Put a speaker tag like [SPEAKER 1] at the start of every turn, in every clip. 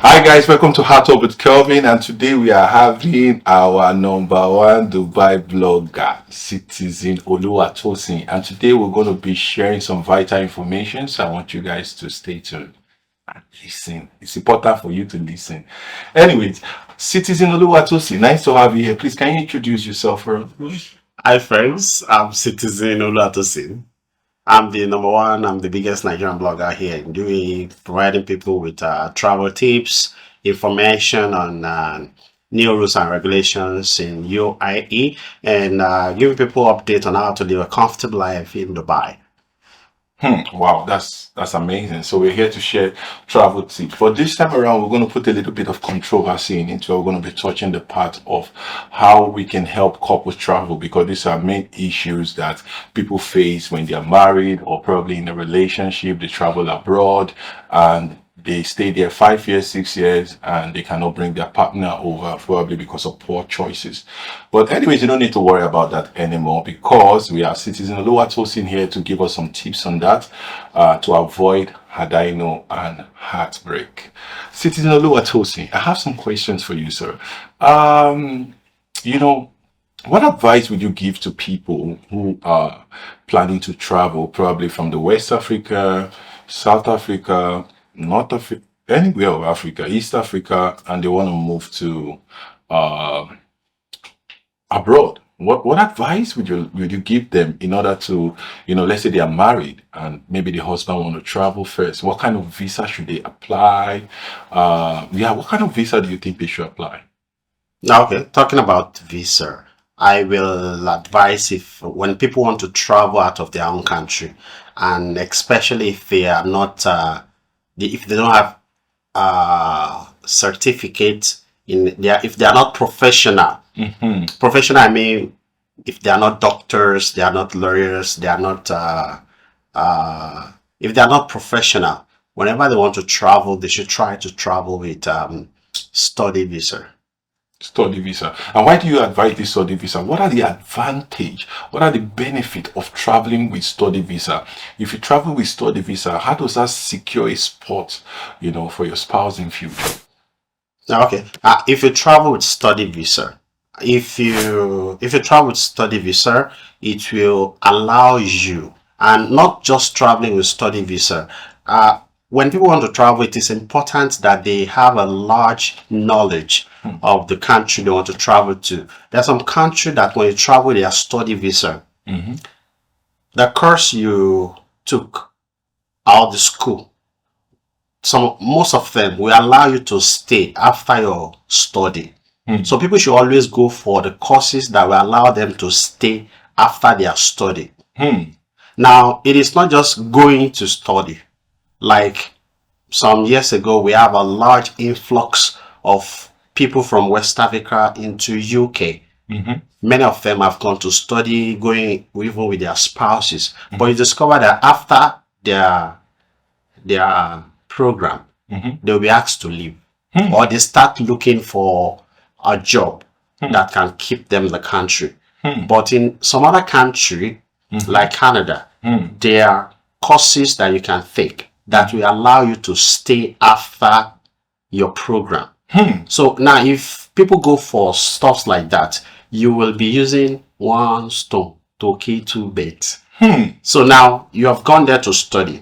[SPEAKER 1] Hi guys, welcome to Hearthub with Kelvin, and today we are having our number one Dubai blogger, Citizen Oluwatosin, and today we're going to be sharing some vital information. So I want you guys to stay tuned and listen. It's important for you to listen. Anyways, Citizen Oluwatosin, nice to have you here. Please, can you introduce yourself for us?
[SPEAKER 2] Hi friends, I'm Citizen Oluwatosin. I'm the number one, I'm the biggest Nigerian blogger here in UAE, providing people with travel tips, information on new rules and regulations in UAE, and giving people update on how to live a comfortable life in Dubai.
[SPEAKER 1] Wow, that's amazing. So we're here to share travel tips. But this time around, we're going to put a little bit of controversy into it. We're going to be touching the part of how we can help couples travel because these are main issues that people face when they are married or probably in a relationship. They travel abroad and they stay there 5 years, 6 years, and they cannot bring their partner over probably because of poor choices. But anyways, you don't need to worry about that anymore because we have Citizen Oluwatosin here to give us some tips on that to avoid Hadaino and heartbreak. Citizen Oluwatosin, I have some questions for you, sir. You know, what advice would you give to people who are planning to travel, probably from the West Africa, South Africa, North Africa, anywhere of Africa, East Africa, and they want to move to uh, abroad? What advice would you give them in order to, let's say they are married and maybe the husband want to travel first? What kind of visa should they apply? Yeah, what kind of visa do you think they should apply?
[SPEAKER 2] Now, okay, talking about visa, I will advise if when people want to travel out of their own country, and especially if they are not, if they don't have certificate in their, if they are not professional. Professional, I mean, if they are not doctors, they are not lawyers, they are not, if they are not professional, whenever they want to travel, they should try to travel with study visa.
[SPEAKER 1] Study visa. And why do you advise this study visa? What are the advantage? What are the benefit of traveling with study visa? If you travel with study visa, how does that secure a spot, for your spouse in future?
[SPEAKER 2] Now, okay, if you travel with study visa, if you travel with study visa, it will allow you, and not just traveling with study visa. When people want to travel, it is important that they have a large knowledge of the country they want to travel to. There's some country that when you travel, they are study visa. The course you took out the school, most of them will allow you to stay after your study. So people should always go for the courses that will allow them to stay after their study. Now, it is not just going to study. Like some years ago, we have a large influx of people from West Africa into UK. Many of them have gone to study, going even with their spouses. But you discover that after their program, they'll be asked to leave, or they start looking for a job that can keep them in the country. But in some other country, like Canada, there are courses that you can take that will allow you to stay after your program. So now, if people go for stuff like that, you will be using one stone to kill two birds. So now you have gone there to study.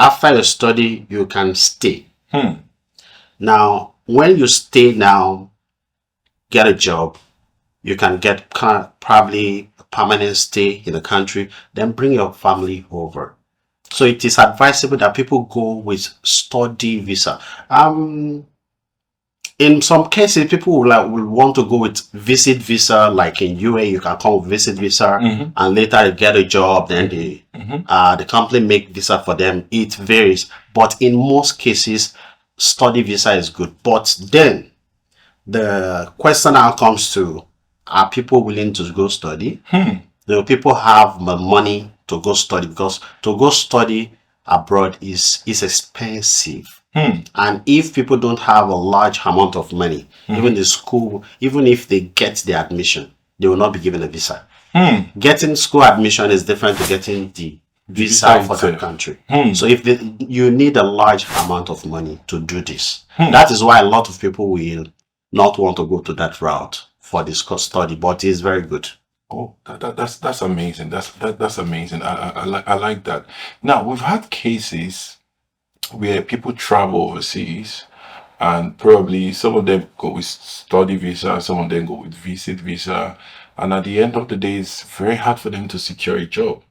[SPEAKER 2] After your study, you can stay. Now, when you stay now, get a job, you can get probably a permanent stay in the country, then bring your family over. So it is advisable that people go with study visa. In some cases, people will want to go with visit visa, like in UA, you can come with visit visa, and later you get a job, then the company make visa for them. It varies, but in most cases, study visa is good. But then the question now comes to: are people willing to go study? People have the money to go study, because to go study abroad is expensive. And if people don't have a large amount of money, even the school, even if they get the admission, they will not be given a visa. Getting school admission is different to getting the visa for that
[SPEAKER 1] itself.
[SPEAKER 2] country. So if you need a large amount of money to do this, that is why a lot of people will not want to go to that route for this study, but it's very good.
[SPEAKER 1] Oh, that's amazing. That's amazing. I like that. Now we've had cases where people travel overseas, and probably some of them go with study visa, some of them go with visit visa, and at the end of the day, it's very hard for them to secure a job.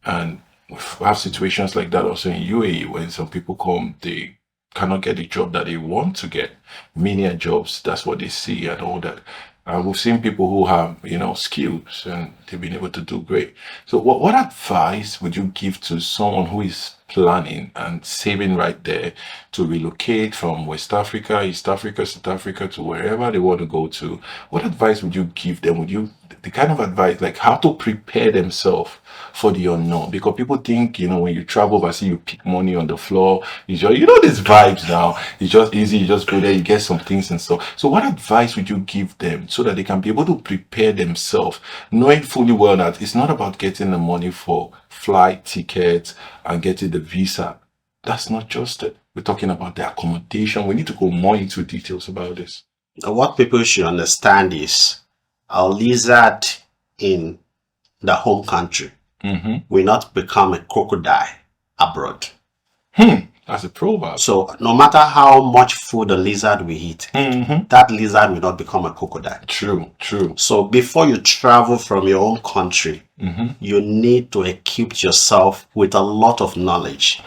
[SPEAKER 1] And we have situations like that also in UAE when some people come, they cannot get the job that they want to get. Menial jobs, that's what they see and all that. And we've seen people who have, skills and they've been able to do great. So what advice would you give to someone who is planning and saving right there to relocate from West Africa, East Africa, South Africa to wherever they want to go to? What advice would you give them? Would you the kind of advice like how to prepare themselves for the unknown? Because people think, when you travel overseas, you pick money on the floor. You just, these vibes now. It's just easy. You just go there, you get some things and stuff. So what advice would you give them so that they can be able to prepare themselves, knowing fully well that it's not about getting the money for flight tickets and getting the visa. That's not just it. We're talking about the accommodation. We need to go more into details about this.
[SPEAKER 2] What people should understand is a lizard in the home country will not become a crocodile abroad.
[SPEAKER 1] That's a proverb.
[SPEAKER 2] So no matter how much food a lizard will eat, that lizard will not become a crocodile.
[SPEAKER 1] True.
[SPEAKER 2] So before you travel from your own country, you need to equip yourself with a lot of knowledge.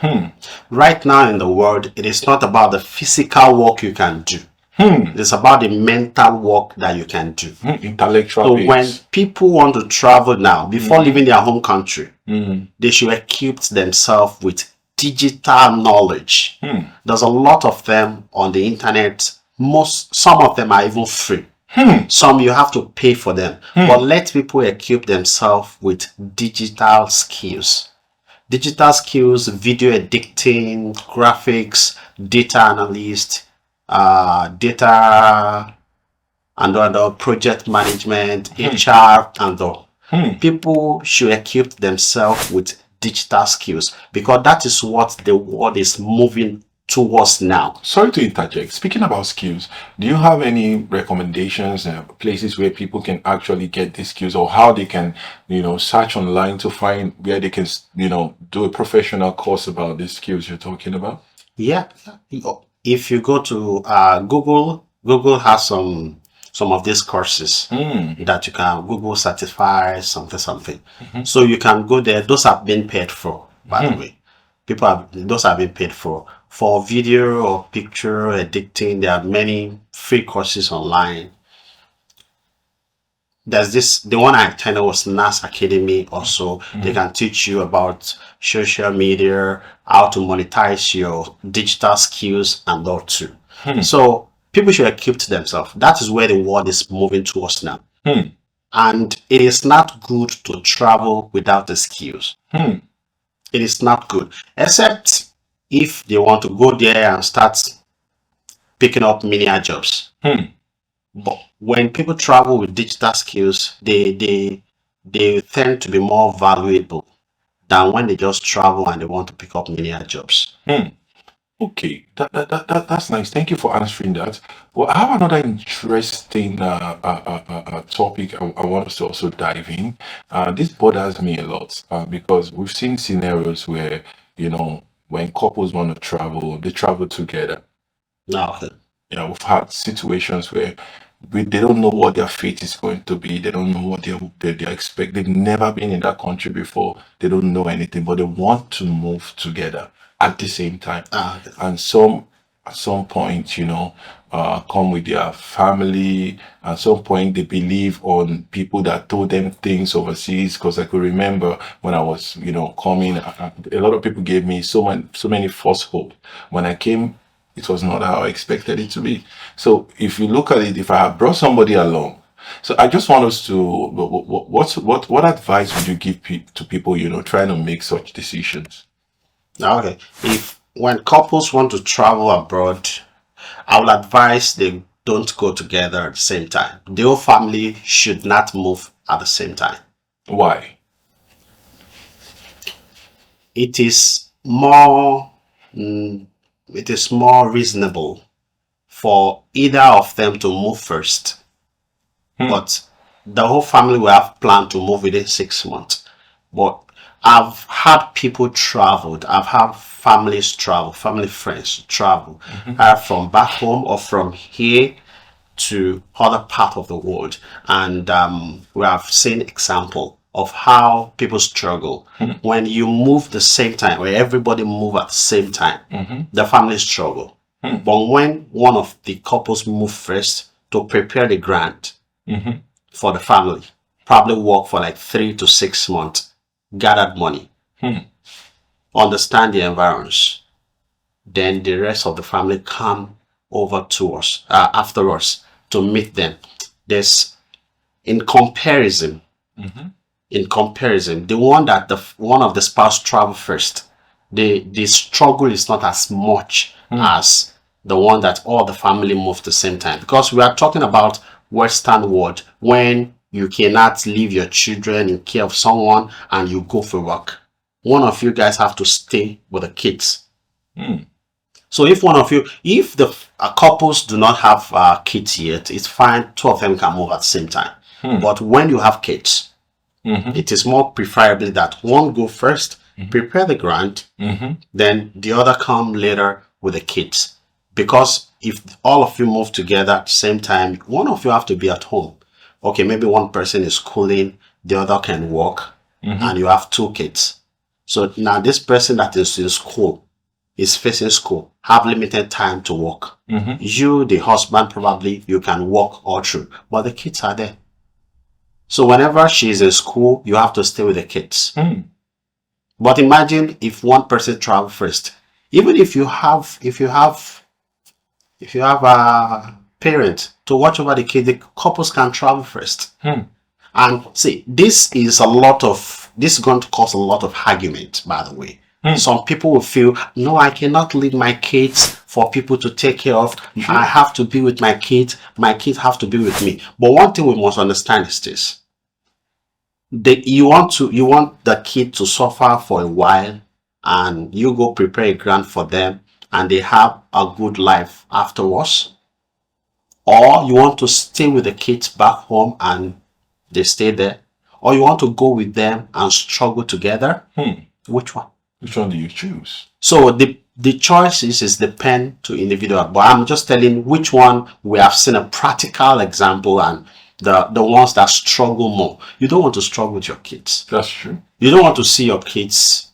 [SPEAKER 2] Right now in the world, it is not about the physical work you can do. It's about the mental work that you can do.
[SPEAKER 1] Intellectual
[SPEAKER 2] So
[SPEAKER 1] base.
[SPEAKER 2] when people want to travel now, before leaving their home country, they should equip themselves with digital knowledge. There's a lot of them on the internet. Some of them are even free. Some you have to pay for them. But let people equip themselves with digital skills. Digital skills, video editing, graphics, data analyst, data and other project management, HR and all. People should equip themselves with digital skills because that is what the world is moving towards now.
[SPEAKER 1] Sorry to interject. Speaking about skills, do you have any recommendations, places where people can actually get these skills, or how they can, search online to find where they can, do a professional course about these skills you're talking about?
[SPEAKER 2] Yeah. If you go to Google has some of these courses that you can Google certify something. So you can go there. Those have been paid for, by the way. Those have been paid for video or picture editing. There are many free courses online. There's the one I attended was NAS Academy also. They can teach you about social media, how to monetize your digital skills and all too. So people should equip themselves. That is where the world is moving towards now. And it is not good to travel without the skills. It is not good, except if they want to go there and start picking up menial jobs. But when people travel with digital skills, they tend to be more valuable than when they just travel and they want to pick up menial jobs.
[SPEAKER 1] Okay, that's nice. Thank you for answering that. Well, I have another interesting topic I want us to also dive in. This bothers me a lot because we've seen scenarios where, when couples want to travel, they travel together.
[SPEAKER 2] Now,
[SPEAKER 1] We've had situations where they don't know what their fate is going to be. They don't know what they expect. They've never been in that country before. They don't know anything, but they want to move together at the same time. And some at some point, come with their family. At some point, they believe on people that told them things overseas. Because I could remember when I was, coming, a lot of people gave me so many false hope. When I came, it was not how I expected it to be. So if you look at it, if I had brought somebody along, so I just want us to, what advice would you give to people, trying to make such decisions?
[SPEAKER 2] Okay. When couples want to travel abroad, I will advise they don't go together at the same time. The whole family should not move at the same time.
[SPEAKER 1] Why?
[SPEAKER 2] it is more mm, it is more reasonable for either of them to move first, but the whole family will have planned to move within 6 months. But I've had people traveled. I've had families travel, family friends travel, from back home or from here to other part of the world, and we have seen example of how people struggle when you move the same time, where everybody move at the same time. The family struggle, but when one of the couples move first to prepare the grant for the family, probably work for like 3 to 6 months, gathered money, understand the environs, then the rest of the family come over to us after us to meet them. There's in comparison, the one of the spouse travel first, the struggle is not as much as the one that all the family move at the same time, because we are talking about Western world when you cannot leave your children in care of someone and you go for work. One of you guys have to stay with the kids. So if the couples do not have kids yet, it's fine. Two of them can move at the same time. But when you have kids, it is more preferably that one go first, prepare the grant, then the other come later with the kids. Because if all of you move together at the same time, one of you have to be at home. Okay, maybe one person is schooling, the other can work, and you have two kids. So now this person that is in school, is facing school, have limited time to work. You, the husband, probably you can work all through, but the kids are there. So whenever she's in school, you have to stay with the kids. But imagine if one person travel first. Even if you have a parent to watch over the kid, the couples can travel first. And see, this is going to cause a lot of argument, by the way. Some people will feel, no, I cannot leave my kids for people to take care of. I have to be with my kids. My kids have to be with me. But one thing we must understand is this. You want the kid to suffer for a while, and you go prepare a grant for them and they have a good life afterwards, or you want to stay with the kids back home and they stay there, or you want to go with them and struggle together. Which one?
[SPEAKER 1] Which one do you choose?
[SPEAKER 2] So the choices is depend to individual, but I'm just telling which one we have seen a practical example, and the ones that struggle more. You don't want to struggle with your kids.
[SPEAKER 1] That's true.
[SPEAKER 2] You don't want to see your kids,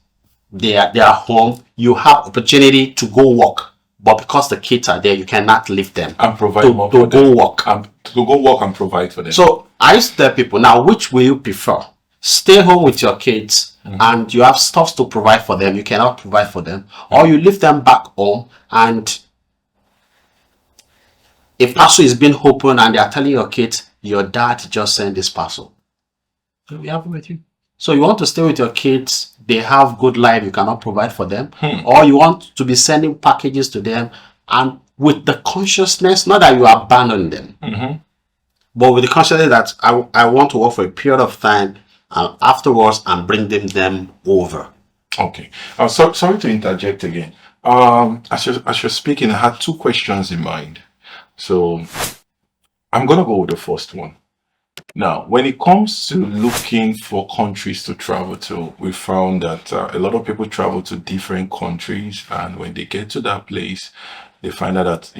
[SPEAKER 2] they are home. You have opportunity to go work, but because the kids are there, you cannot leave them
[SPEAKER 1] And provide
[SPEAKER 2] to
[SPEAKER 1] more for
[SPEAKER 2] go
[SPEAKER 1] them.
[SPEAKER 2] work.
[SPEAKER 1] To go work and provide for them.
[SPEAKER 2] So I used to tell people, now which will you prefer? Stay home with your kids and you have stuff to provide for them, you cannot provide for them, or you leave them back home and a parcel is being opened and they are telling your kids, your dad just sent this parcel. They'll be happy with you. So you want to stay with your kids, they have good life, you cannot provide for them, or you want to be sending packages to them and with the consciousness, not that you abandon them, but with the consciousness that I want to work for a period of time and afterwards I'm bringing them over.
[SPEAKER 1] Okay. Sorry to interject again. As you're speaking, I had two questions in mind. So I'm gonna go with the first one. Now, when it comes to looking for countries to travel to, we found that a lot of people travel to different countries, and when they get to that place, they find out that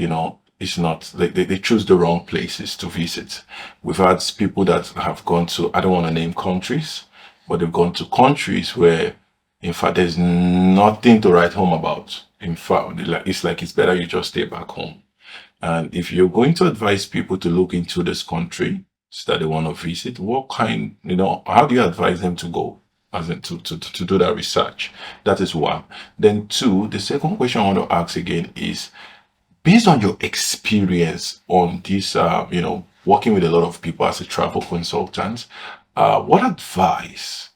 [SPEAKER 1] it's not, they choose the wrong places to visit. We've had people that have gone to, I don't want to name countries, but they've gone to countries where, in fact, there's nothing to write home about. In fact, it's like it's better you just stay back home. And if you're going to advise people to look into this country that they want to visit, what kind, how do you advise them to go? As in to do that research? That is one. Then two, the second question I want to ask again is, based on your experience on this, working with a lot of people as a travel consultant, what advice,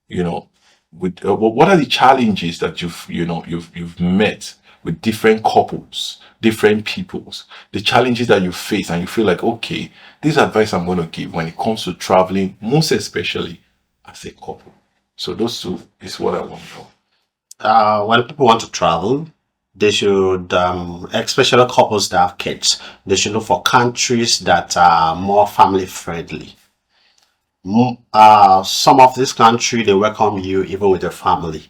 [SPEAKER 1] what are the challenges that you've met with different couples, different peoples, the challenges that you face, and you feel like, okay, this advice I'm going to give when it comes to traveling, most especially as a couple. So those two is what I want to know.
[SPEAKER 2] When people want to travel, they should, especially couples that have kids, they should look for countries that are more family friendly. Some of this country they welcome you even with your family.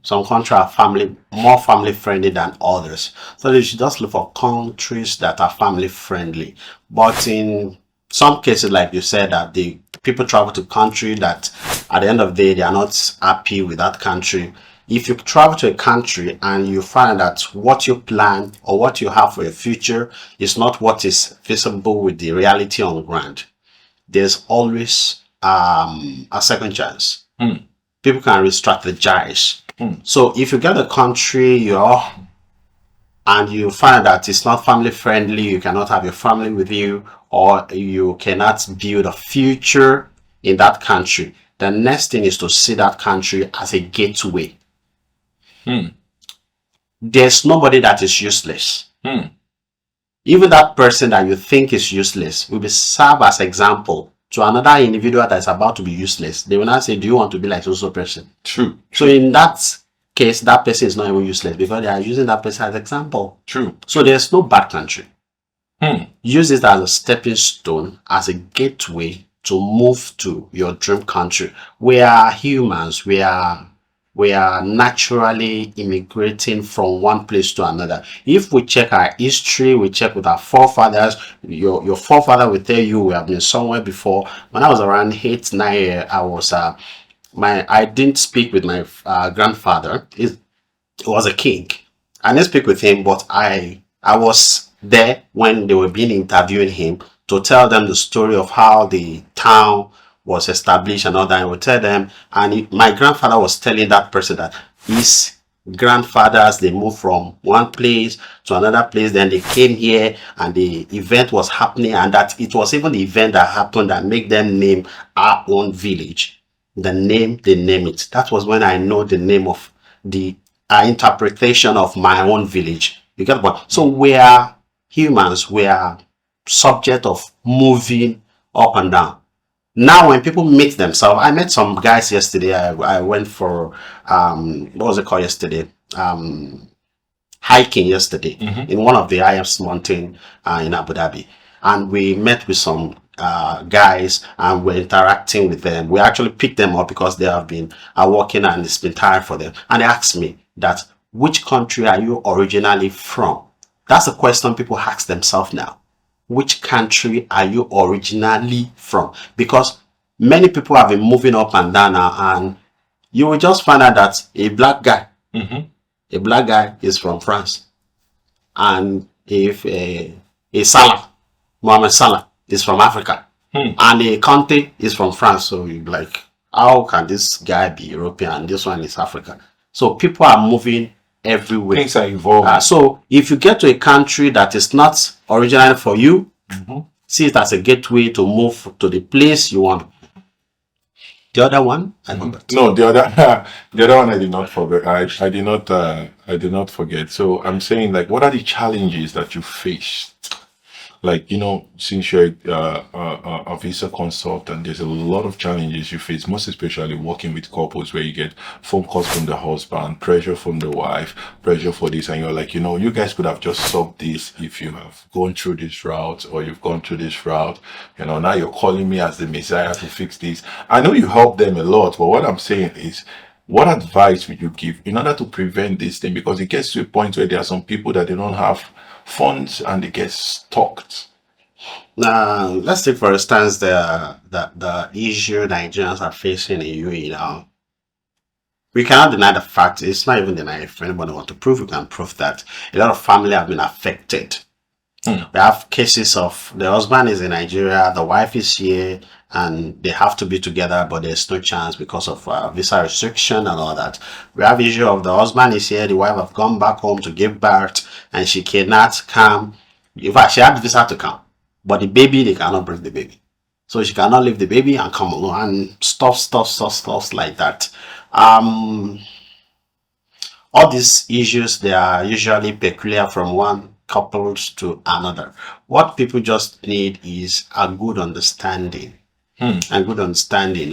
[SPEAKER 2] Some countries are more family friendly than others. So you should just look for countries that are family friendly. But in some cases, like you said, that the people travel to country that at the end of the day they are not happy with that country. If you travel to a country and you find that what you plan or what you have for your future is not what is visible with the reality on ground, there's always a second chance. People can re-strategize. So if you get a country and you find that it's not family friendly, you cannot have your family with you, or you cannot build a future in that country, the next thing is to see that country as a gateway. There's nobody that is useless. Even that person that you think is useless will be served as example to another individual that is about to be useless. They will not say, do you want to be like so person?
[SPEAKER 1] True.
[SPEAKER 2] So in that case, that person is not even useless because they are using that person as example.
[SPEAKER 1] True.
[SPEAKER 2] So there's no bad country. Use it as a stepping stone, as a gateway to move to your dream country. We are humans. We are naturally immigrating from one place to another. If we check our history, we check with our forefathers, your forefather will tell you we have been somewhere before. When I was around 8, 9 years, I didn't speak with my grandfather. He was a king. I didn't speak with him, but I was there when they were being interviewing him to tell them the story of how the town was established and all that. I would tell them, and my grandfather was telling that person that his grandfathers, they moved from one place to another place, then they came here and the event was happening, and that it was even the event that happened that made them name our own village. The name, they name it. That was when I know the name of the interpretation of my own village. You get what? So we are humans. We are subject of moving up and down. Now, when people meet themselves, I met some guys yesterday. I went for what was it called yesterday? Hiking yesterday in one of the highest mountain in Abu Dhabi, and we met with some guys and we're interacting with them. We actually picked them up because they have been working and it's been tired for them. And they asked me that, which country are you originally from? That's a question people ask themselves now. Which country are you originally from? Because many people have been moving up and down now, and you will just find out that a black guy is from France, and if a Mohamed Salah is from Africa, and a Conte is from France. So you like, how can this guy be European and this one is African? So people are moving everywhere.
[SPEAKER 1] Things are evolving.
[SPEAKER 2] So if you get to a country that is not original for you, see it as a gateway to move to the place you want. The other one, I know that.
[SPEAKER 1] No, the other the other one I did not forget. I did not forget. So I'm saying, like, what are the challenges that you face? Like, since you're a visa consultant, there's a lot of challenges you face, most especially working with couples where you get phone calls from the husband, pressure from the wife, pressure for this, and you're like, you guys could have just solved this if you have gone through this route, or you've gone through this route. Now you're calling me as the messiah to fix this. I know you help them a lot, but what I'm saying is, what advice would you give in order to prevent this thing? Because it gets to a point where there are some people that they don't have funds and they get stuck.
[SPEAKER 2] Now, let's take for instance the issue Nigerians are facing in UAE now. We cannot deny the fact. It's not even denied. If anybody want to prove, we can prove that a lot of family have been affected. We have cases of the husband is in Nigeria, the wife is here, and they have to be together, but there's no chance because of visa restriction and all that. We have issue of the husband is here, the wife have gone back home to give birth, and she cannot come. In fact, she had visa to come, but the baby, they cannot bring the baby. So she cannot leave the baby and come along, and stuff like that. All these issues, they are usually peculiar from one couples to another. What people just need is a good understanding, and a good understanding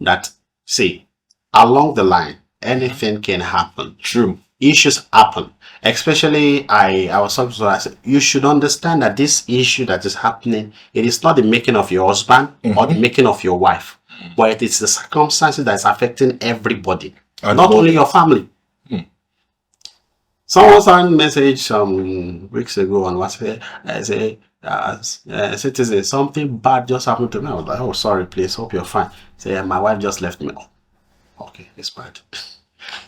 [SPEAKER 2] that, see, along the line, anything can happen.
[SPEAKER 1] True.
[SPEAKER 2] Issues happen. Especially, I was talking to, I said, you should understand that this issue that is happening, it is not the making of your husband or the making of your wife, but it is the circumstances that is affecting everybody,
[SPEAKER 1] And
[SPEAKER 2] not
[SPEAKER 1] what-
[SPEAKER 2] only your family. Someone sent a message some weeks ago on WhatsApp. I say, citizen, something bad just happened to me. I was like, oh, sorry, please, hope you're fine. Say, yeah, my wife just left me. Oh, okay, it's bad.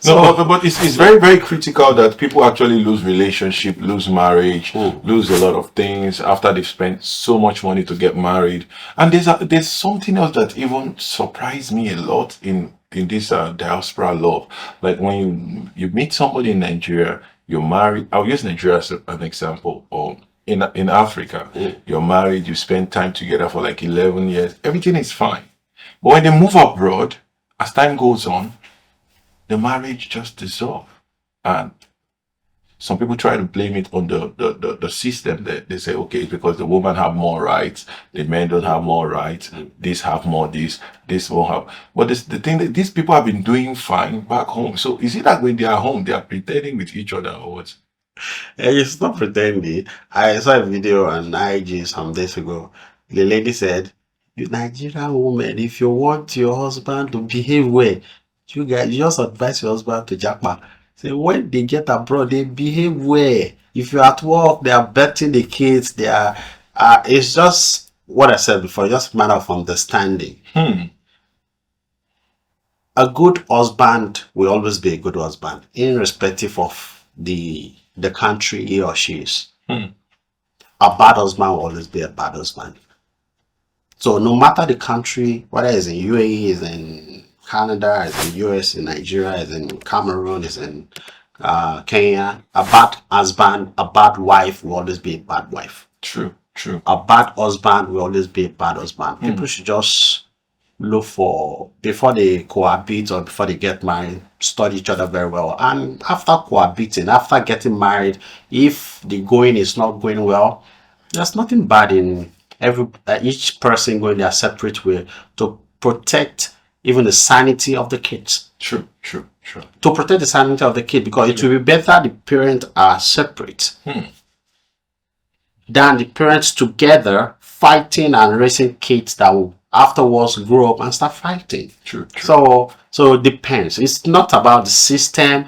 [SPEAKER 1] No, but it's very, very critical that people actually lose relationship, lose marriage, lose a lot of things after they've spent so much money to get married. And there's something else that even surprised me a lot in this diaspora love. Like when you meet somebody in Nigeria, you're married. I'll use Nigeria as an example. Or in Africa, you're married, you spend time together for like 11 years, everything is fine. But when they move abroad, as time goes on, the marriage just dissolves. And some people try to blame it on the system. That they say, okay, it's because the woman have more rights, the men don't have more rights, these have more this won't have. But the thing that these people have been doing fine back home. So is it that when they are home, they are pretending with each other or what?
[SPEAKER 2] It's not pretending. I saw a video on IG some days ago. The lady said, you Nigerian woman, if you want your husband to behave well, you guys just advise your husband to japa. Say when they get abroad, they behave well. If you're at work, they are betting the kids. They are. It's just what I said before. Just a matter of understanding. A good husband will always be a good husband, irrespective of the country he or she is. A bad husband will always be a bad husband. So no matter the country, whether it's in UAE, is in Canada, is in US, in Nigeria, is in Cameroon, is in Kenya, a bad husband, a bad wife will always be a bad wife.
[SPEAKER 1] True.
[SPEAKER 2] A bad husband will always be a bad husband. People should just look for, before they cohabit or before they get married, study each other very well. And after cohabiting, after getting married, if the going is not going well, there's nothing bad in each person going their separate way to protect even the sanity of the kids.
[SPEAKER 1] True.
[SPEAKER 2] To protect the sanity of the kid, because it will be better the parents are separate than the parents together fighting and raising kids that will afterwards grow up and start fighting.
[SPEAKER 1] True.
[SPEAKER 2] So it depends. It's not about the system,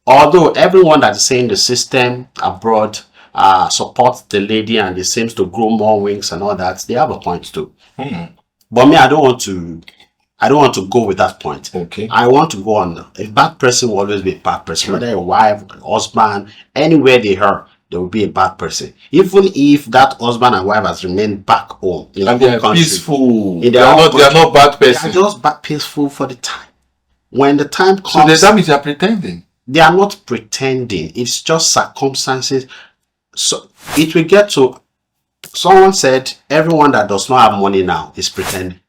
[SPEAKER 2] although everyone that is saying the system abroad supports the lady and it seems to grow more wings and all that, they have a point too. But me, I don't want to go with that point.
[SPEAKER 1] Okay.
[SPEAKER 2] I want to go on. A bad person will always be a bad person. Whether a wife, a husband, anywhere they are, they will be a bad person. Even if that husband and wife has remained back home in
[SPEAKER 1] And
[SPEAKER 2] their
[SPEAKER 1] they are
[SPEAKER 2] country,
[SPEAKER 1] peaceful.
[SPEAKER 2] in
[SPEAKER 1] They
[SPEAKER 2] their
[SPEAKER 1] are
[SPEAKER 2] own
[SPEAKER 1] not bad
[SPEAKER 2] they are
[SPEAKER 1] persons.
[SPEAKER 2] just peaceful for the time. When the time
[SPEAKER 1] So
[SPEAKER 2] comes,
[SPEAKER 1] that means they are pretending.
[SPEAKER 2] they are not pretending. It's just circumstances. So it will get to, someone said, everyone that does not have money now is pretending.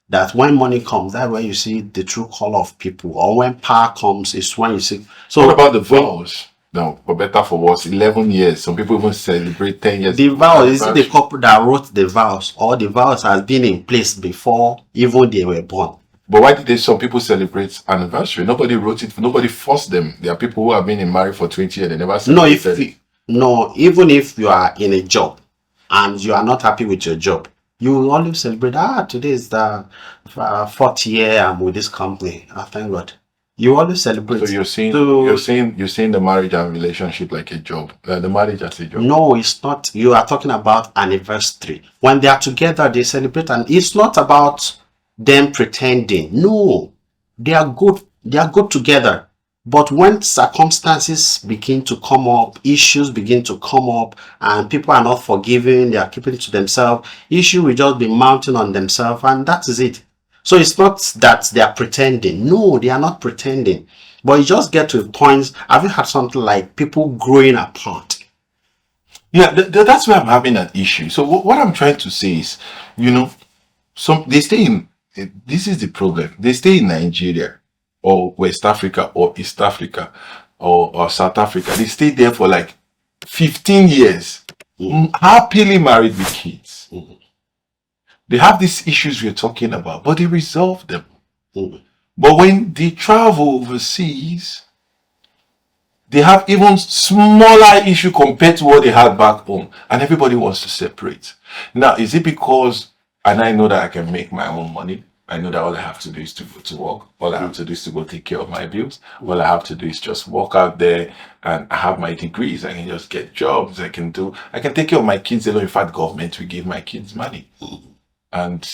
[SPEAKER 2] That when money comes, that's when you see the true color of people. Or when power comes, is when you see. So
[SPEAKER 1] What about the vows? No, for better for worse, 11 years. Some people even celebrate 10 years.
[SPEAKER 2] the vows, is it the couple that wrote the vows, or the vows has been in place before even they were born?
[SPEAKER 1] But why did some people celebrate anniversary? Nobody wrote it. Nobody forced them. There are people who have been in marriage for 20 years. They never celebrated.
[SPEAKER 2] Even if you are in a job and you are not happy with your job, you will always celebrate. Today is the 4th year I'm with this company. Thank God. You always celebrate.
[SPEAKER 1] So you're saying the marriage and relationship like a job. The marriage as a job.
[SPEAKER 2] No, it's not. You are talking about anniversary. When they are together, they celebrate, and it's not about them pretending. No, they are good. They are good together. But when circumstances begin to come up, issues begin to come up, and people are not forgiving, they are keeping it to themselves, issue will just be mounting on themselves, and that is it. So it's not that they are pretending. No, they are not pretending. But you just get to a point. Have you had something like people growing apart?
[SPEAKER 1] Yeah, that's where I'm having an issue. So what I'm trying to say is, they stay in. This is the problem. They stay in Nigeria, or West Africa, or East Africa, or South Africa. They stay there for like 15 years, happily married with kids. They have these issues we're talking about, but they resolve them. But when they travel overseas, they have even smaller issue compared to what they had back home, and everybody wants to separate. Now, is it because, and I know that I can make my own money? I know that all I have to do is to go to work. All I have to do is to go take care of my bills. All I have to do is just walk out there, and I have my degrees. I can just get jobs. I can take care of my kids alone. In fact, government will give my kids money. And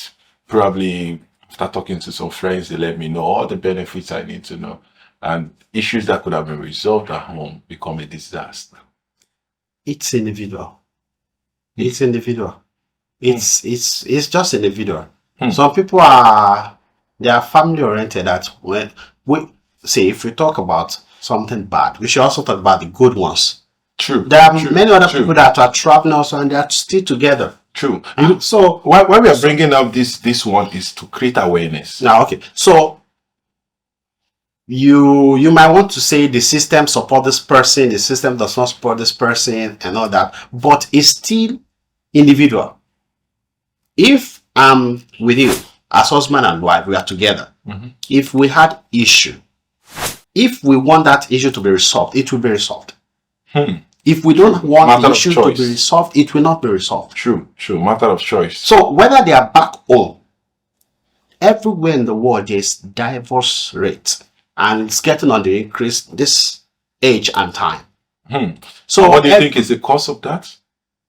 [SPEAKER 1] probably after talking to some friends, they let me know all the benefits I need to know. And issues that could have been resolved at home become a disaster.
[SPEAKER 2] It's individual. It's individual. It's just individual. Some people they are family oriented. That when we say, if we talk about something bad, we should also talk about the good ones.
[SPEAKER 1] True.
[SPEAKER 2] There are many other people that are traveling also, and they are still together.
[SPEAKER 1] True.
[SPEAKER 2] So
[SPEAKER 1] why we are bringing up this one is to create awareness.
[SPEAKER 2] now, okay. So you might want to say the system support this person, the system does not support this person, and all that, but it's still individual. If I'm with you as husband and wife, we are together. If we had issue, if we want that issue to be resolved, it will be resolved. If we don't want
[SPEAKER 1] Matter
[SPEAKER 2] the
[SPEAKER 1] of
[SPEAKER 2] issue to
[SPEAKER 1] choice.
[SPEAKER 2] be resolved, it will not be resolved.
[SPEAKER 1] True. Matter of choice.
[SPEAKER 2] So whether they are back home, everywhere in the world there's divorce rate, and it's getting on the increase this age and time. So
[SPEAKER 1] What do you think is the cause of that?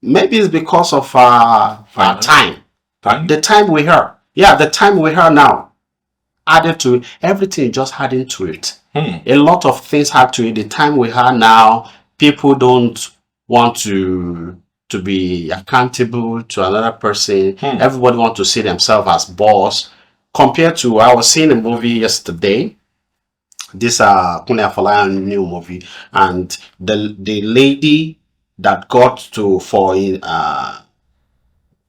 [SPEAKER 2] maybe it's because of our time.
[SPEAKER 1] Time?
[SPEAKER 2] The time we have. Yeah, the time we have now. Added to everything, just adding to it. A lot of things add to it. The time we have now, people don't want to be accountable to another person. Everybody wants to see themselves as boss. Compared to, I was seeing a movie yesterday. This Kunle Afolayan new movie, and the lady that got to for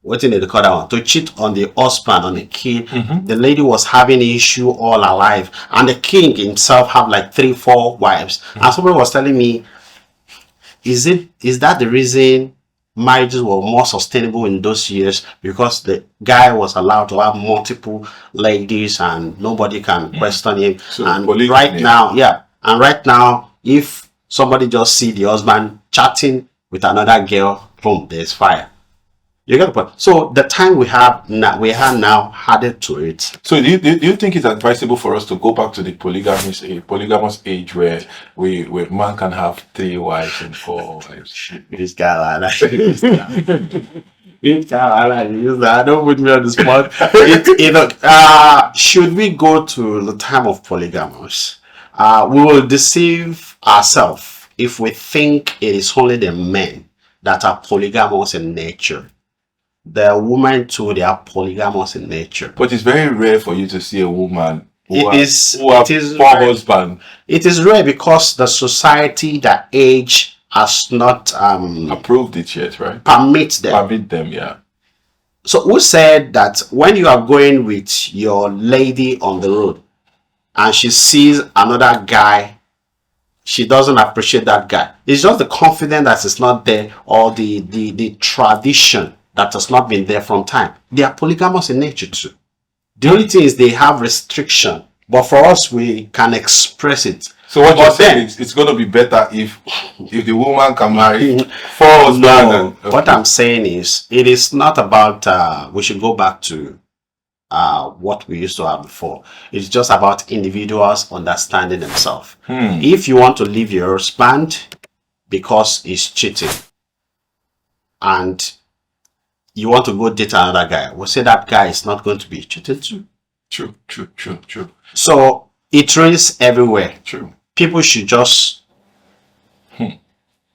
[SPEAKER 2] what did they call that one? To cheat on the husband, on the kid. The lady was having an issue all her life, and the king himself have like 3-4 wives. And somebody was telling me, is that the reason marriages were more sustainable in those years, because the guy was allowed to have multiple ladies and nobody can question him?
[SPEAKER 1] So
[SPEAKER 2] and
[SPEAKER 1] polygamy.
[SPEAKER 2] right now, and right now, if somebody just see the husband chatting with another girl, boom, there's fire. You get the point. So the time we have now added to it.
[SPEAKER 1] So do you think it's advisable for us to go back to the polygamous age where man can have 3 wives and 4 wives?
[SPEAKER 2] This guy like that. This guy like that. Don't put me on the spot. Should we go to the time of polygamous? We will deceive ourselves if we think it is only the men that are polygamous in nature. The women too, they are polygamous in nature.
[SPEAKER 1] But it's very rare for you to see a woman who
[SPEAKER 2] It
[SPEAKER 1] has
[SPEAKER 2] is
[SPEAKER 1] 4 husbands.
[SPEAKER 2] It is rare because the society, the age has not
[SPEAKER 1] Approved it yet, right?
[SPEAKER 2] permit them.
[SPEAKER 1] Permit them, yeah.
[SPEAKER 2] So who said that when you are going with your lady on the road and she sees another guy, she doesn't appreciate that guy? It's just the confidence that is not there, or the tradition that has not been there from time. They are polygamous in nature too. The only thing is they have restriction, but for us we can express it.
[SPEAKER 1] So what you're
[SPEAKER 2] But then-
[SPEAKER 1] saying is it's going to be better if the woman can marry 4 husbands.
[SPEAKER 2] No,
[SPEAKER 1] and-
[SPEAKER 2] what I'm saying is, it is not about we should go back to what we used to have before. It's just about individuals understanding themselves. If you want to leave your husband because he's cheating, and you want to go date another guy, we'll say that guy is not going to be cheating too.
[SPEAKER 1] True.
[SPEAKER 2] So it rains everywhere.
[SPEAKER 1] True.
[SPEAKER 2] People should just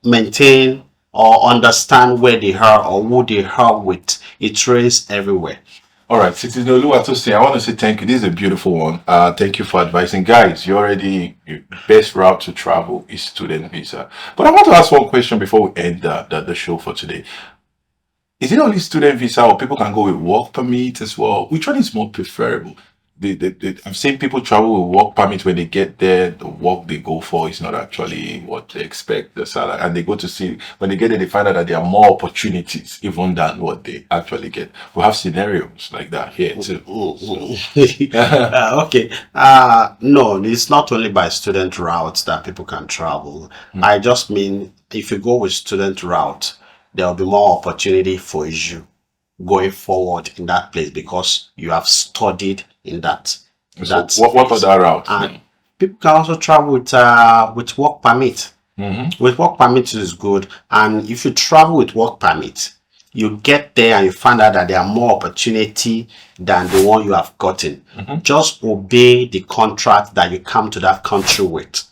[SPEAKER 2] maintain or understand where they are or who they are with. It rains everywhere.
[SPEAKER 1] All right, Citizen Oluwatosin, I want to say thank you. This is a beautiful one. Thank you for advising. Guys, your best route to travel is student visa. But I want to ask one question before we end the show for today. Is it only student visa, or people can go with work permit as well? Which one is more preferable? I've seen people travel with work permit. When they get there, the work they go for is not actually what they expect, the salary, and they go to see, when they get there, they find out that there are more opportunities even than what they actually get. We have scenarios like that here too.
[SPEAKER 2] Okay. No, it's not only by student routes that people can travel. I just mean if you go with student route, there will be more opportunity for you going forward in that place because you have studied in that
[SPEAKER 1] So
[SPEAKER 2] that
[SPEAKER 1] what
[SPEAKER 2] space.
[SPEAKER 1] other routes?
[SPEAKER 2] And people can also travel with work permit. With work permit is good, and if you travel with work permit, you get there and you find out that there are more opportunity than the one you have gotten. Just obey the contract that you come to that country with.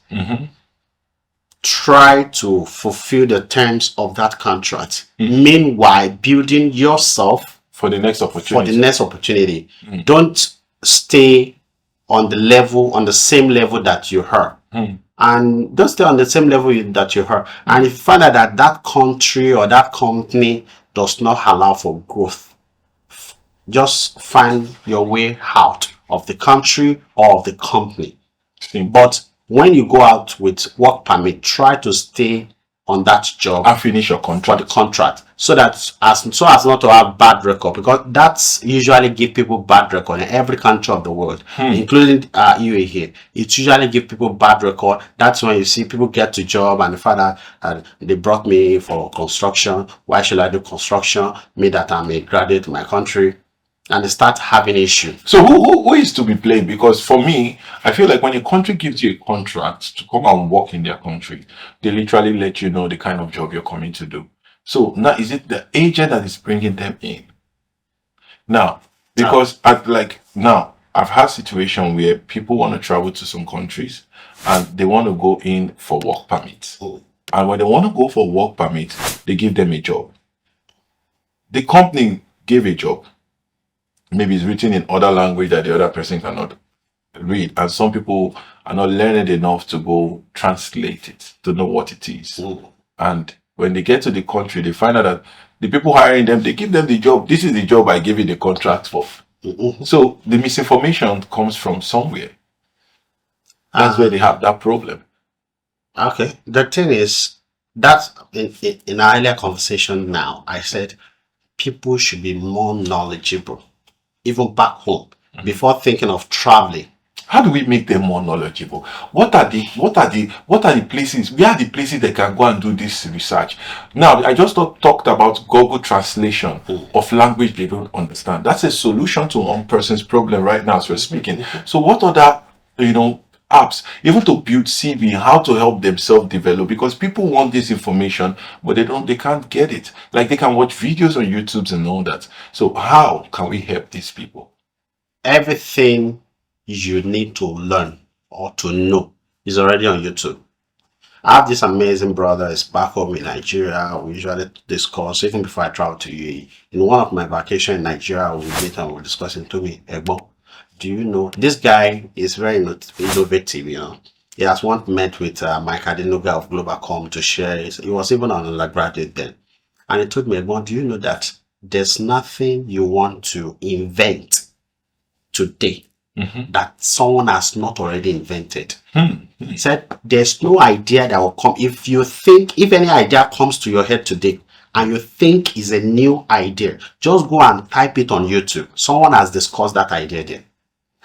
[SPEAKER 2] Try to fulfill the terms of that contract. Meanwhile, building yourself
[SPEAKER 1] For the next
[SPEAKER 2] for
[SPEAKER 1] opportunity.
[SPEAKER 2] the next opportunity. Don't stay on the same level that you are. And don't stay on the same level that you are. And if you find out that that country or that company does not allow for growth, just find your way out of the country or of the company.
[SPEAKER 1] Simple.
[SPEAKER 2] But when you go out with work permit, try to stay on that job
[SPEAKER 1] And finish your
[SPEAKER 2] for the
[SPEAKER 1] contract.
[SPEAKER 2] contract, so that as not to have bad record, because that's usually give people bad record in every country of the world, including UAE here. It usually give people bad record. That's when you see people get to job and the fact that they brought me for construction. Why should I do construction? Me that I'm a graduate in my country, and they start having issues.
[SPEAKER 1] So who is to be blamed? Because for me, I feel like when a country gives you a contract to come and work in their country, they literally let you know the kind of job you're coming to do. So now, is it the agent that is bringing them in? Now, because I've had situation where people want to travel to some countries and they want to go in for work permits. And when they want to go for work permits, they give them a job. The company gave a job. Maybe it's written in other language that the other person cannot read, and some people are not learned enough to go translate it to know what it is. And when they get to the country, they find out that the people hiring them, they give them the job. This is the job I gave you the contract for. So the misinformation comes from somewhere. That's where they have that problem.
[SPEAKER 2] Okay. The thing is that in our earlier conversation now, I said people should be more knowledgeable, even back home, before thinking of traveling.
[SPEAKER 1] How do we make them more knowledgeable? What are the places? Where are the places they can go and do this research? Now, I just talked about Google translation of language they don't understand. That's a solution to one person's problem right now as we're speaking. So what other, apps, even to build CV, how to help themselves develop, because people want this information, but they can't get it. Like they can watch videos on YouTube and all that. So how can we help these people?
[SPEAKER 2] Everything you need to learn or to know is already on YouTube. I have this amazing brother, is back home in Nigeria. We usually discuss, even before I travel to UAE. In one of my vacations in Nigeria, we meet and we're discussing to me, Egbo, do you know, this guy is very innovative, He has once met with Mike Adenuga of Globacom to share it. He was even an undergraduate then. And he told me, Egbo, do you know that there's nothing you want to invent today that someone has not already invented? He said there's no idea that will come. If any idea comes to your head today and you think is a new idea, just go and type it on YouTube. Someone has discussed that idea there.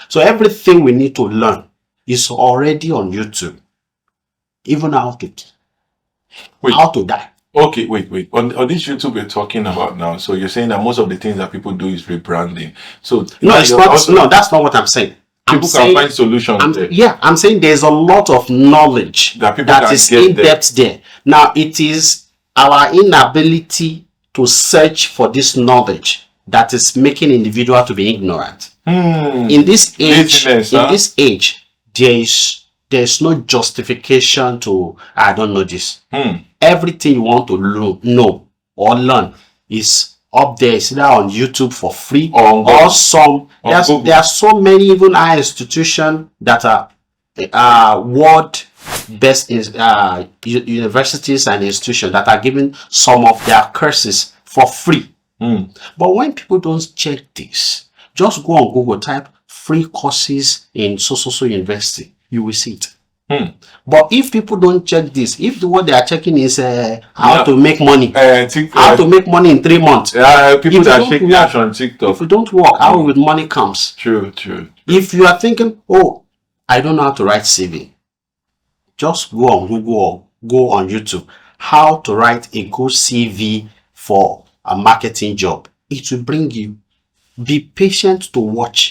[SPEAKER 2] So everything we need to learn is already on YouTube. Even how to die.
[SPEAKER 1] Okay, wait. On this YouTube we're talking about now, so you're saying that most of the things that people do is rebranding. So
[SPEAKER 2] no, it's not. No, that's not what I'm saying.
[SPEAKER 1] People can find solutions there.
[SPEAKER 2] Yeah, I'm saying there's a lot of knowledge that is in depth there. Now, it is our inability to search for this knowledge that is making individual to be ignorant. In this age, there's no justification to I don't know this. Everything you want to know or learn is up there. It's either on YouTube for free or some. There are so many even higher institutions that are world best universities and institutions that are giving some of their courses for free. But when people don't check this, just go on Google, type free courses in so university, you will see it.
[SPEAKER 1] Hmm.
[SPEAKER 2] But if people don't check this, if what they are checking is how
[SPEAKER 1] Yeah.
[SPEAKER 2] to make money, how to make money in 3 months,
[SPEAKER 1] people
[SPEAKER 2] if
[SPEAKER 1] that
[SPEAKER 2] you
[SPEAKER 1] shake
[SPEAKER 2] don't
[SPEAKER 1] cash
[SPEAKER 2] work,
[SPEAKER 1] on TikTok.
[SPEAKER 2] if you don't work, how will money comes?
[SPEAKER 1] True, true.
[SPEAKER 2] If you are thinking, oh, I don't know how to write CV, just go on Google or go on YouTube, how to write a good CV for a marketing job. It will bring you. Be patient to watch.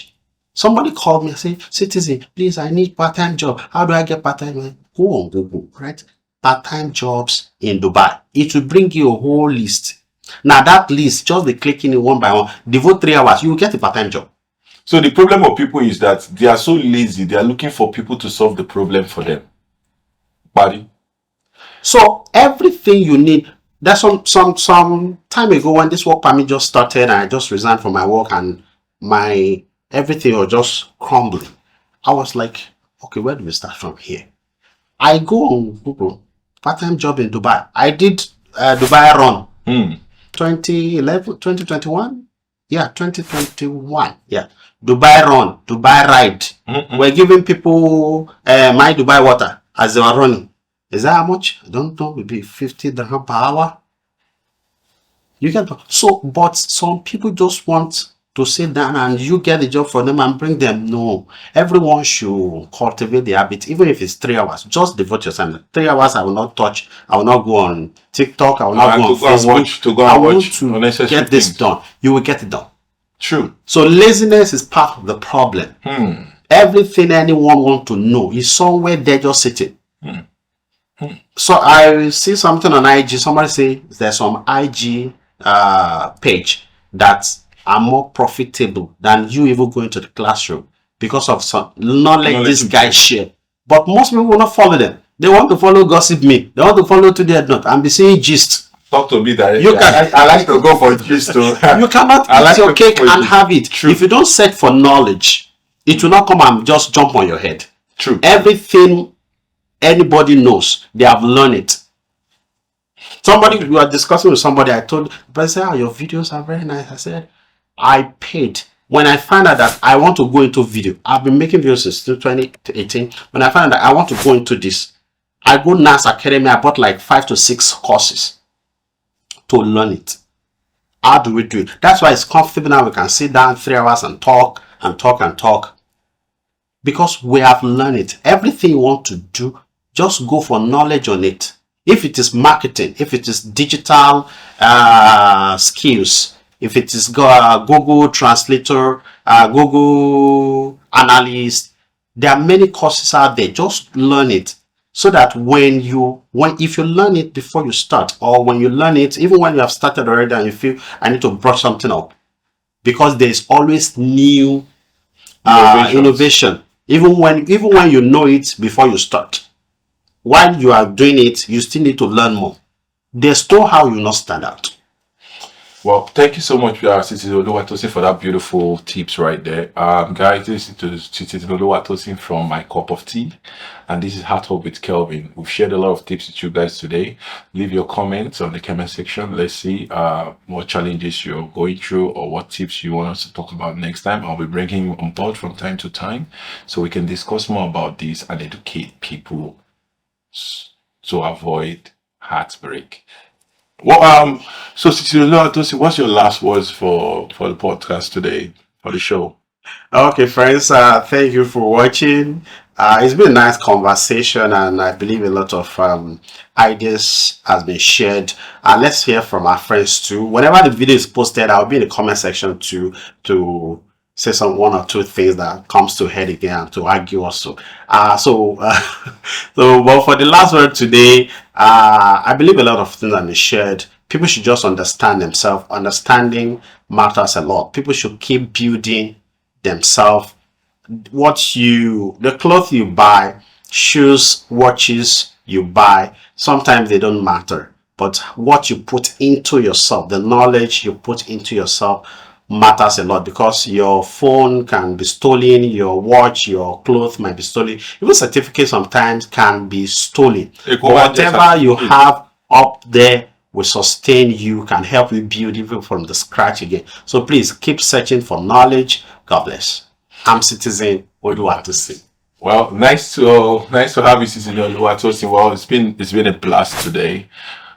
[SPEAKER 2] Somebody called me and said, Citizen, please, I need part-time job. How do I get part-time? Go on Google, right? Part-time jobs in Dubai. It will bring you a whole list. Now that list, just be clicking it one by one. Devote 3 hours, you will get a part-time job.
[SPEAKER 1] So the problem of people is that they are so lazy. They are looking for people to solve the problem for them. Buddy.
[SPEAKER 2] So everything you need. There's some time ago when this work permit just started and I just resigned from my work and my everything was just crumbling. I was like, okay, where do we start from here? I go on Google, part-time job in Dubai. I did Dubai run. 2011, 2021? Yeah, 2021. Yeah. Dubai run, Dubai ride. We're giving people my Dubai water as they were running. Is that how much? I don't know. Maybe 50 dirham per hour. You get so, but some people just want to sit down and you get the job for them and bring them. No, everyone should cultivate the habit, even if it's 3 hours. Just devote your time. 3 hours, I will not touch. I will not go on TikTok. I will not go on Facebook. I want to get this done. You will get it done.
[SPEAKER 1] True.
[SPEAKER 2] So laziness is part of the problem. Everything anyone wants to know is somewhere there just sitting. So I see something on IG. Somebody say there's some IG page that are more profitable than you even going to the classroom because of some knowledge this guy share. But most people will not follow them. They want to follow gossip me. They want to follow Today Not and be saying gist.
[SPEAKER 1] Talk to me directly.
[SPEAKER 2] You can,
[SPEAKER 1] I like to go for gist too.
[SPEAKER 2] You cannot eat your cake and have it.
[SPEAKER 1] True.
[SPEAKER 2] If you don't search for knowledge, it will not come and just jump on your head.
[SPEAKER 1] True.
[SPEAKER 2] Everything anybody knows, they have learned it. Somebody, we were discussing with somebody, I told, but I said, oh, your videos are very nice. I said, I paid. When I found out that I want to go into video, I've been making videos since 2018. When I found out that I want to go into this, I go NAS Academy, I bought like 5 to 6 courses to learn it. How do we do it? That's why it's comfortable now. We can sit down 3 hours and talk and talk and talk. Because we have learned it. Everything you want to do, just go for knowledge on it. If it is marketing, if it is digital skills, if it is Google Translator, Google Analyst, there are many courses out there. Just learn it so that if you learn it before you start, or when you learn it, even when you have started already and you feel I need to brush something up, because there is always new innovation. Even when you know it before you start. While you are doing it, you still need to learn more. There's no how you not stand out.
[SPEAKER 1] Well, thank you so much, Citizen Oluwatosin, for that beautiful tips right there. Guys, this is Citizen Oluwatosin from My Cup of Tea, and this is Hearthub with Kelvin. We've shared a lot of tips with you guys today. Leave your comments on the comment section. Let's see what challenges you're going through or what tips you want us to talk about next time. I'll be bringing you on board from time to time so we can discuss more about this and educate people to avoid heartbreak. Well, so what's your last words for the podcast today, for the show?
[SPEAKER 2] Okay, friends, thank you for watching. It's been a nice conversation, and I believe a lot of ideas has been shared. Let's hear from our friends too. Whenever the video is posted, I'll be in the comment section to say some 1 or 2 things that comes to head again to argue also. So but for the last word today, I believe a lot of things have been shared. People should just understand themselves. Understanding matters a lot. People should keep building themselves. The clothes you buy, shoes, watches you buy, sometimes they don't matter. But what you put into yourself, the knowledge you put into yourself matters a lot, because your phone can be stolen, your watch, your clothes might be stolen, even certificates sometimes can be stolen. But whatever you have up there will sustain you, can help you build even from the scratch again. So please keep searching for knowledge. God bless. I'm Citizen Oluwatosin.
[SPEAKER 1] Well, nice to have you, Citizen Oluwatosin. Well, it's been a blast today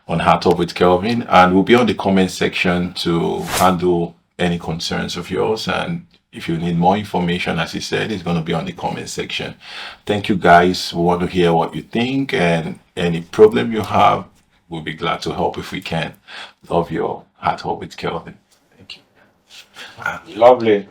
[SPEAKER 1] on Hearthub with Kelvin, and we'll be on the comment section to handle any concerns of yours. And if you need more information, as he said, it's going to be on the comment section. Thank you, guys. We want to hear what you think, and any problem you have, we'll be glad to help if we can. Love your Hearthub with Kelvin. Thank you.
[SPEAKER 3] Lovely.